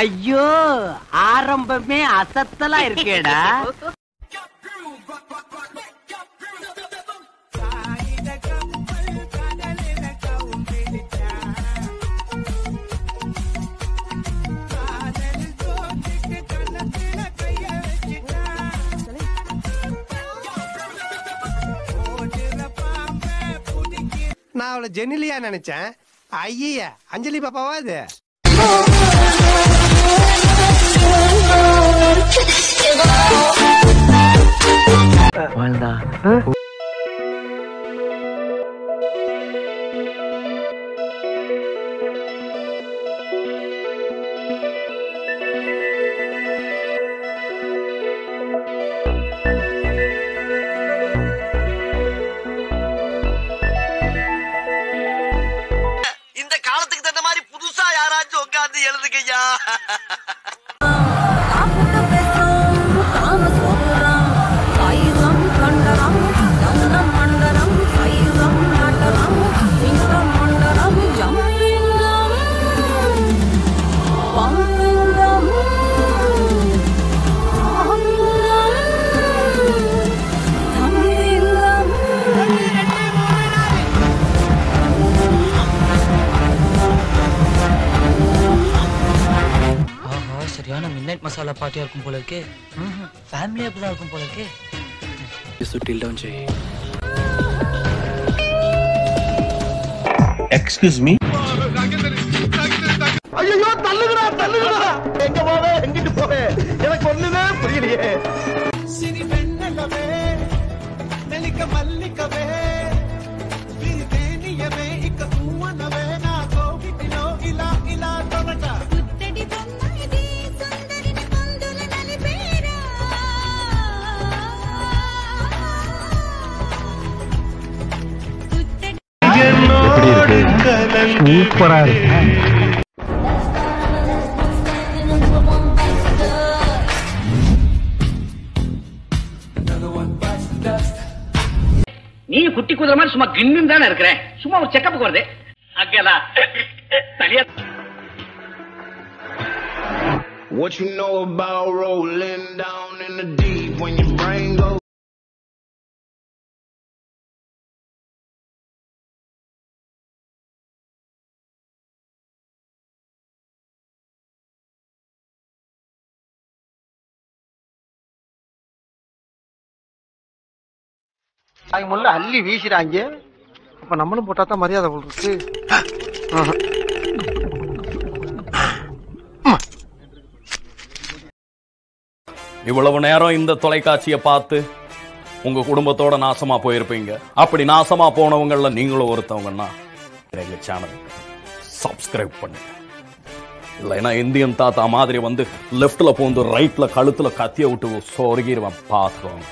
ஐயோ ஆரம்பமே அசத்தலா இருக்கேடா. நான் அவளை ஜெனிலியா நினைச்சேன். ஐயா அஞ்சலி பாப்பாவா இது? இந்த காலத்துக்கு தகுந்த மாதிரி புதுசா யாராச்சும் உட்கார்ந்து எழுதுங்கய்யா. சரியான மிட்நைட் மசாலா பார்ட்டியா இருக்கும் போல இருக்கே. ஃபேமிலி அப்படி தான் இருக்கும் போல இருக்கே. சுட்டில் டவுன் செய். Excuse me. ஐயோ தள்ளுங்கடா தள்ளுங்கடா. எங்க போவே எங்கிட்டு போவே எனக்கு ஒண்ணுமே புரியலையே. சிரி வெண்ணலவே மெலிக்க மல்லிக்கவே விரிதேனியவே இக்க பூவனவே நா கோவிட்டிலோ இலா இலா தொனடா. சூப்பரா இருக்கு. நீ குட்டி குதிரை மாதிரி சும்மா கின்னு தானே இருக்கிற. சும்மா ஒரு செக்கப்புக்கு வருது அக்கலா தலியா. What you know about rolling down in the deep when your brain goes முள்ள அள்ளி வீசுறாங்க. அப்ப நம்மளும் போட்டா தான் மரியாதை இருக்கு. இவ்வளவு நேரம் இந்த தொலைக்காட்சியை பார்த்து உங்க குடும்பத்தோட நாசமா போயிருப்பீங்க. அப்படி நாசமா போனவங்கள நீங்களும் ஒருத்தவங்கன்னா எங்க சேனல் சப்ஸ்கிரைப் பண்ணுங்க. இல்லைன்னா இந்தியன் தாத்தா மாதிரி வந்து லெப்ட்ல போந்து ரைட்ல கழுத்துல கத்திய விட்டு சொருகிடுவேன். பார்த்துக்கோங்க.